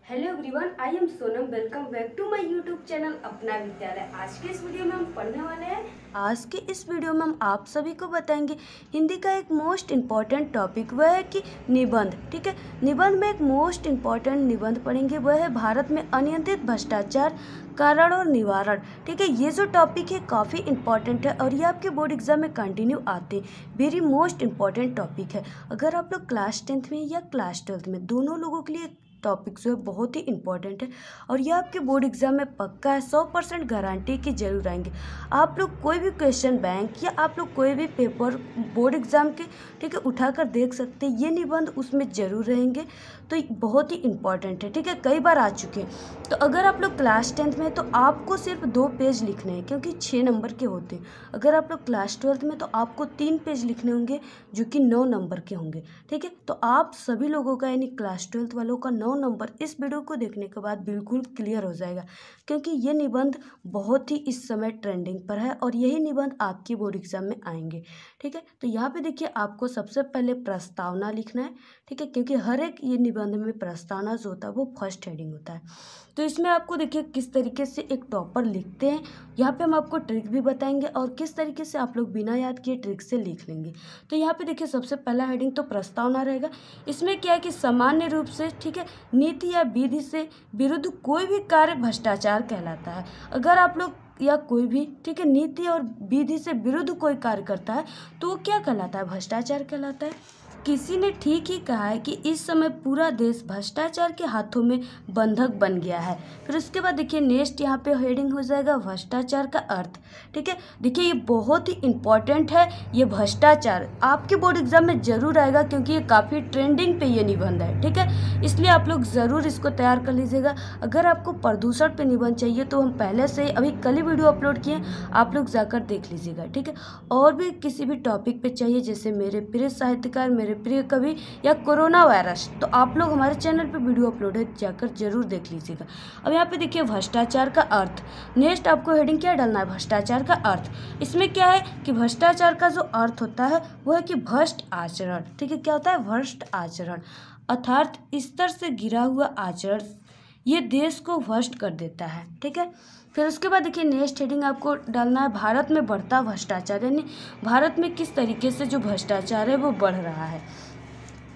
Hello everyone, I am Sonam. Welcome back to my YouTube channel Apna Vidyalaya. आज के इस video में हम पढ़ने वाले हैं। आज के इस वीडियो में हम आप सभी को बताएंगे हिंदी का एक मोस्ट इम्पॉर्टेंट टॉपिक, वह है कि निबंध। ठीक है, निबंध में एक मोस्ट इम्पॉर्टेंट निबंध पढ़ेंगे, वह है भारत में अनियंत्रित भ्रष्टाचार कारण और निवारण। ठीक है, ये जो टॉपिक है काफ़ी इंपॉर्टेंट है और ये आपके बोर्ड एग्जाम में कंटिन्यू आते हैं। वेरी मोस्ट इम्पॉर्टेंट टॉपिक है। अगर आप लोग क्लास 10th में या क्लास 12th में, दोनों लोगों के लिए टॉपिक जो है बहुत ही इंपॉर्टेंट है और ये आपके बोर्ड एग्जाम में पक्का है, 100% गारंटी कि जरूर आएंगे। आप लोग कोई भी क्वेश्चन बैंक या आप लोग कोई भी पेपर बोर्ड एग्जाम के, ठीक है, उठाकर देख सकते हैं, ये निबंध उसमें जरूर रहेंगे। तो बहुत ही इंपॉर्टेंट है। ठीक है, कई बार आ चुके हैं। तो अगर आप लोग क्लास 10th में, तो आपको सिर्फ 2 पेज लिखने हैं क्योंकि 6 नंबर के होते हैं। अगर आप लोग क्लास 12th में, तो आपको 3 पेज लिखने होंगे जो कि 9 नंबर के होंगे। ठीक है, तो आप सभी लोगों का यानी क्लास 12th वालों का 9 नंबर इस वीडियो को देखने के बाद बिल्कुल क्लियर हो जाएगा, क्योंकि ये निबंध बहुत ही इस समय ट्रेंडिंग पर है और यही निबंध आपकी बोर्ड एग्जाम में आएंगे। ठीक है, तो यहाँ पे देखिए आपको सबसे पहले प्रस्तावना लिखना है। ठीक है, क्योंकि हर एक ये निबंध में प्रस्तावना जो होता है वो फर्स्ट हेडिंग होता है। तो इसमें आपको देखिए किस तरीके से एक टॉपर लिखते हैं, यहाँ पे हम आपको ट्रिक भी बताएंगे और किस तरीके से आप लोग बिना याद किए ट्रिक से लिख लेंगे। तो यहाँ पे देखिए सबसे पहला हेडिंग तो प्रस्तावना रहेगा। इसमें क्या है कि सामान्य रूप से, ठीक है, नीति या विधि से विरुद्ध कोई भी कार्य भ्रष्टाचार कहलाता है। अगर आप लोग या कोई भी, ठीक है, नीति और विधि से विरुद्ध कोई कार्य करता है तो वो क्या कहलाता है? भ्रष्टाचार कहलाता है। किसी ने ठीक ही कहा है कि इस समय पूरा देश भ्रष्टाचार के हाथों में बंधक बन गया है। फिर उसके बाद देखिए नेक्स्ट यहाँ पे हेडिंग हो जाएगा भ्रष्टाचार का अर्थ। ठीक है, देखिए ये बहुत ही इंपॉर्टेंट है। ये भ्रष्टाचार आपके बोर्ड एग्जाम में जरूर आएगा क्योंकि ये काफ़ी ट्रेंडिंग पे ये निबंध है। ठीक है, इसलिए आप लोग ज़रूर इसको तैयार कर लीजिएगा। अगर आपको प्रदूषण पे निबंध चाहिए तो हम पहले से अभी कल ही वीडियो अपलोड किए, आप लोग जाकर देख लीजिएगा। ठीक है, और भी किसी भी टॉपिक पे चाहिए, जैसे मेरे प्रिय साहित्यकार, मेरे प्रिय कवि या कोरोना वायरस, तो आप लोग हमारे चैनल पे वीडियो अपलोड है, जाकर जरूर देख लीजिएगा। अब यहाँ पे देखिए भ्रष्टाचार का अर्थ। नेक्स्ट आपको हेडिंग क्या डालना है? भ्रष्टाचार का अर्थ। इसमें क्या है कि भ्रष्टाचार का जो अर्थ होता है वो है कि भ्रष्ट आचरण। ठीक है, क्या होता है? भ्रष्ट आचरण अर्थात स्तर से गिरा हुआ आचरण, ये देश को भ्रष्ट कर देता है। ठीक है, फिर उसके बाद देखिए नेक्स्ट हेडिंग आपको डालना है भारत में बढ़ता भ्रष्टाचार, यानी भारत में किस तरीके से जो भ्रष्टाचार है वो बढ़ रहा है।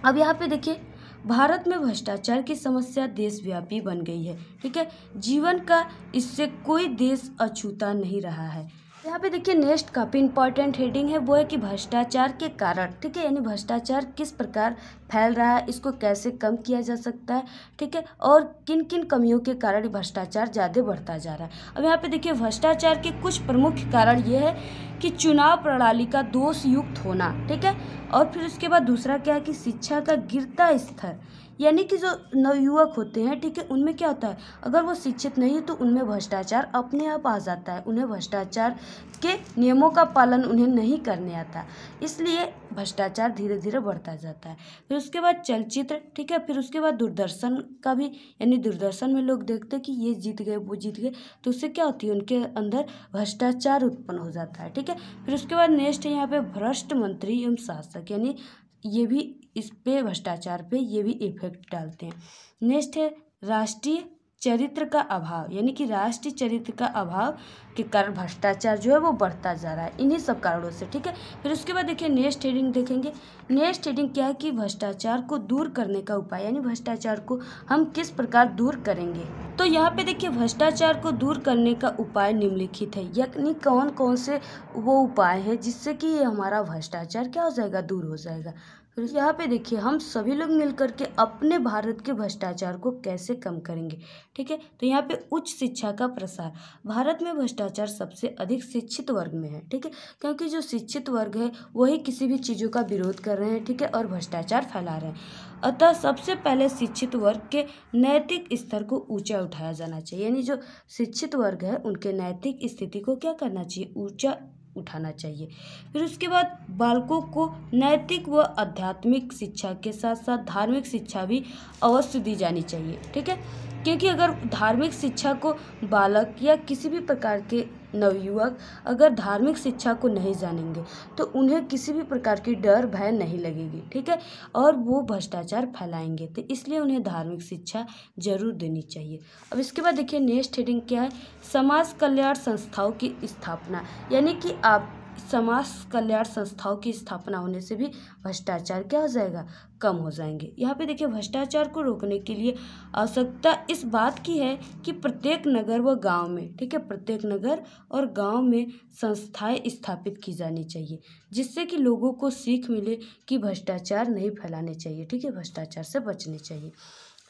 अब यहाँ पे देखिए भारत में भ्रष्टाचार की समस्या देशव्यापी बन गई है। ठीक है, जीवन का इससे कोई देश अछूता नहीं रहा है। यहाँ पे देखिए नेक्स्ट काफ़ी इंपॉर्टेंट हेडिंग है, वो है कि भ्रष्टाचार के कारण। ठीक है, यानी भ्रष्टाचार किस प्रकार फैल रहा है, इसको कैसे कम किया जा सकता है। ठीक है, और किन किन कमियों के कारण भ्रष्टाचार ज़्यादा बढ़ता जा रहा है। अब यहाँ पे देखिए भ्रष्टाचार के कुछ प्रमुख कारण ये है कि चुनाव प्रणाली का दोष युक्त होना। ठीक है, और फिर उसके बाद दूसरा क्या है कि शिक्षा का गिरता स्तर, यानी कि जो नवयुवक होते हैं, ठीक है, उनमें क्या होता है, अगर वो शिक्षित नहीं है तो उनमें भ्रष्टाचार अपने आप आ जाता है। उन्हें भ्रष्टाचार के नियमों का पालन उन्हें नहीं करने आता, इसलिए भ्रष्टाचार धीरे धीरे बढ़ता जाता है। फिर उसके बाद चलचित्र, ठीक है, फिर उसके बाद दूरदर्शन का भी, यानी दूरदर्शन में लोग देखते हैं कि ये जीत गए वो जीत गए, तो उससे क्या होती है, उनके अंदर भ्रष्टाचार उत्पन्न हो जाता है। ठीक है, फिर उसके बाद नेक्स्ट है यहाँ पे भ्रष्ट मंत्री एवं शासक, यानी ये भी इस पे भ्रष्टाचार पे ये भी इफेक्ट डालते हैं। नेक्स्ट है राष्ट्रीय चरित्र का अभाव, यानी कि राष्ट्रीय चरित्र का अभाव के कारण भ्रष्टाचार जो है वो बढ़ता जा रहा है, इन्हीं सब कारणों से। ठीक है, फिर उसके बाद देखिए नेक्स्ट हेडिंग देखेंगे। नेक्स्ट हेडिंग क्या है कि भ्रष्टाचार को दूर करने का उपाय, यानी भ्रष्टाचार को हम किस प्रकार दूर करेंगे। तो यहाँ पे देखिए भ्रष्टाचार को दूर करने का उपाय निम्नलिखित है, यानी कौन कौन से वो उपाय हैं जिससे कि ये हमारा भ्रष्टाचार क्या हो जाएगा, दूर हो जाएगा। फिर यहाँ पे देखिए हम सभी लोग मिलकर के अपने भारत के भ्रष्टाचार को कैसे कम करेंगे। ठीक है, तो यहाँ पे उच्च शिक्षा का प्रसार। भारत में भ्रष्टाचार सबसे अधिक शिक्षित वर्ग में है। ठीक है, क्योंकि जो शिक्षित वर्ग है वही किसी भी चीज़ों का विरोध कर रहे हैं। ठीक है, और भ्रष्टाचार फैला रहे हैं। अतः सबसे पहले शिक्षित वर्ग के नैतिक स्तर को ऊंचा उठाया जाना चाहिए, यानी जो शिक्षित वर्ग है उनके नैतिक स्थिति को क्या करना चाहिए, ऊंचा उठाना चाहिए। फिर उसके बाद बालकों को नैतिक व आध्यात्मिक शिक्षा के साथ साथ धार्मिक शिक्षा भी अवश्य दी जानी चाहिए। ठीक है, क्योंकि अगर धार्मिक शिक्षा को बालक या किसी भी प्रकार के नवयुवक अगर धार्मिक शिक्षा को नहीं जानेंगे तो उन्हें किसी भी प्रकार की डर भय नहीं लगेगी, ठीक है, और वो भ्रष्टाचार फैलाएंगे। तो इसलिए उन्हें धार्मिक शिक्षा जरूर देनी चाहिए। अब इसके बाद देखिए नेक्स्ट हेडिंग क्या है, समाज कल्याण संस्थाओं की स्थापना, यानी कि आप समाज कल्याण संस्थाओं की स्थापना होने से भी भ्रष्टाचार क्या हो जाएगा, कम हो जाएंगे। यहाँ पे देखिए भ्रष्टाचार को रोकने के लिए आवश्यकता इस बात की है कि प्रत्येक नगर व गांव में, ठीक है, प्रत्येक नगर और गांव में संस्थाएं स्थापित की जानी चाहिए, जिससे कि लोगों को सीख मिले कि भ्रष्टाचार नहीं फैलाने चाहिए, ठीक है, भ्रष्टाचार से बचने चाहिए।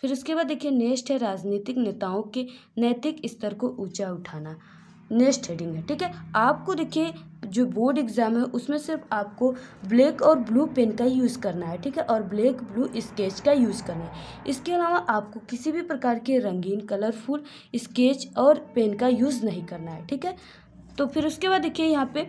फिर उसके बाद देखिए नेक्स्ट है राजनीतिक नेताओं के नैतिक स्तर को ऊंचा उठाना, नेक्स्ट हेडिंग है, ठीक है। आपको देखिए जो बोर्ड एग्जाम है उसमें सिर्फ आपको ब्लैक और ब्लू पेन का यूज़ करना है, ठीक है, और ब्लैक ब्लू स्केच का यूज़ करना है। इसके अलावा आपको किसी भी प्रकार के रंगीन कलरफुल स्केच और पेन का यूज़ नहीं करना है, ठीक है। तो फिर उसके बाद देखिए यहाँ पे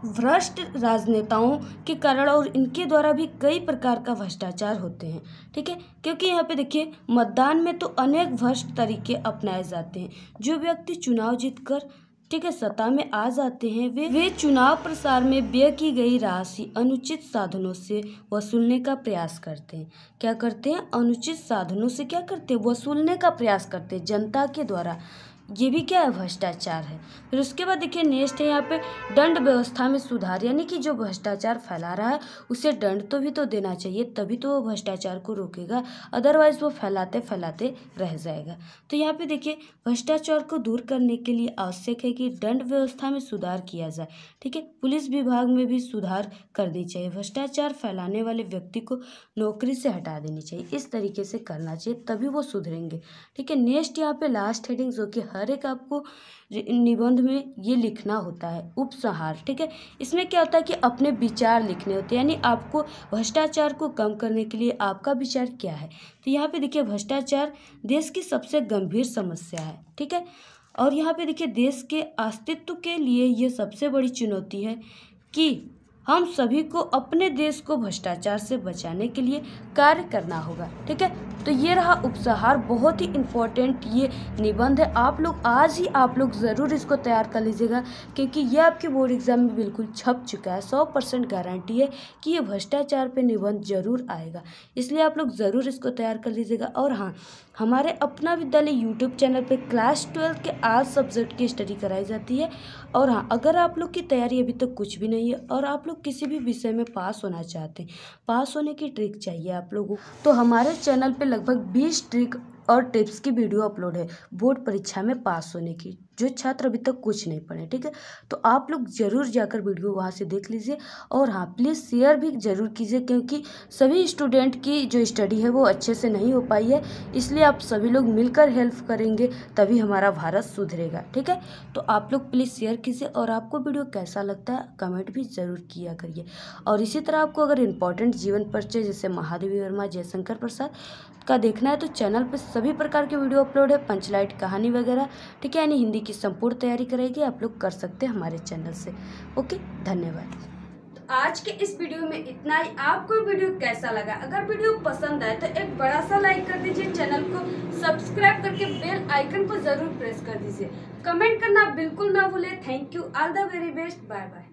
भ्रष्ट राजनेताओं के कारण और इनके द्वारा भी कई प्रकार का भ्रष्टाचार होते हैं, ठीक है, क्योंकि यहाँ पे देखिए मतदान में तो अनेक भ्रष्ट तरीके अपनाए जाते हैं। जो व्यक्ति चुनाव जीतकर, ठीक है, सत्ता में आ जाते हैं वे चुनाव प्रचार में व्यय की गई राशि अनुचित साधनों से वसूलने का प्रयास करते हैं। क्या करते हैं, अनुचित साधनों से क्या करते हैं, वसूलने का प्रयास करते हैं जनता के द्वारा। ये भी क्या है, भ्रष्टाचार है। फिर उसके बाद देखिए नेक्स्ट है यहाँ पे दंड व्यवस्था में सुधार, यानी कि जो भ्रष्टाचार फैला रहा है उसे दंड तो भी तो देना चाहिए, तभी तो वो भ्रष्टाचार को रोकेगा, अदरवाइज वो फैलाते फैलाते रह जाएगा। तो यहाँ पे देखिए भ्रष्टाचार को दूर करने के लिए आवश्यक है कि दंड व्यवस्था में सुधार किया जाए, ठीक है, पुलिस विभाग में भी सुधार करनी चाहिए, भ्रष्टाचार फैलाने वाले व्यक्ति को नौकरी से हटा देनी चाहिए, इस तरीके से करना चाहिए, तभी वो सुधरेंगे, ठीक है। नेक्स्ट यहाँ पे लास्ट हेडिंग जो कि हर एक आपको निबंध में ये लिखना होता है, उपसंहार, ठीक है। इसमें क्या होता है कि अपने विचार लिखने होते हैं, यानी आपको भ्रष्टाचार को कम करने के लिए आपका विचार क्या है। तो यहाँ पे देखिए भ्रष्टाचार देश की सबसे गंभीर समस्या है, ठीक है, और यहाँ पे देखिए देश के अस्तित्व के लिए ये सबसे बड़ी चुनौती है कि हम सभी को अपने देश को भ्रष्टाचार से बचाने के लिए कार्य करना होगा, ठीक है। तो ये रहा उपसंहार, बहुत ही इम्पोर्टेंट ये निबंध है। आप लोग आज ही आप लोग ज़रूर इसको तैयार कर लीजिएगा, क्योंकि ये आपके बोर्ड एग्जाम में बिल्कुल छप चुका है, 100% गारंटी है कि ये भ्रष्टाचार पे निबंध जरूर आएगा, इसलिए आप लोग ज़रूर इसको तैयार कर लीजिएगा। और हाँ, हमारे अपना विद्यालय यूट्यूब चैनल पे क्लास 12 के आज सब्जेक्ट की स्टडी कराई जाती है। और हाँ, अगर आप लोग की तैयारी अभी तक कुछ भी नहीं है और आप लोग किसी भी विषय में पास होना चाहते हैं, पास होने की ट्रिक चाहिए आप लोगों को, तो हमारे चैनल पे लगभग 20 ट्रिक और टिप्स की वीडियो अपलोड है बोर्ड परीक्षा में पास होने की, जो छात्र अभी तक कुछ नहीं पढ़े, ठीक है। तो आप लोग ज़रूर जाकर वीडियो वहाँ से देख लीजिए। और हाँ, प्लीज़ शेयर भी ज़रूर कीजिए, क्योंकि सभी स्टूडेंट की जो स्टडी है वो अच्छे से नहीं हो पाई है, इसलिए आप सभी लोग मिलकर हेल्प करेंगे तभी हमारा भारत सुधरेगा, ठीक है। तो आप लोग प्लीज़ शेयर कीजिए, और आपको वीडियो कैसा लगता है कमेंट भी ज़रूर किया करिए। और इसी तरह आपको अगर इम्पोर्टेंट जीवन परिचय जैसे महादेवी वर्मा, जयशंकर प्रसाद का देखना है तो चैनल पर सभी प्रकार के वीडियो अपलोड है, पंचलाइट कहानी वगैरह, ठीक है, यानी हिंदी की संपूर्ण तैयारी करेगी, आप लोग कर सकते हैं हमारे चैनल से। ओके, धन्यवाद। तो आज के इस वीडियो में इतना ही। आपको वीडियो कैसा लगा, अगर वीडियो पसंद आए तो एक बड़ा सा लाइक कर दीजिए, चैनल को सब्सक्राइब करके बेल आइकन को जरूर प्रेस कर दीजिए, कमेंट करना बिल्कुल ना भूले। Thank you, all the very best, bye bye.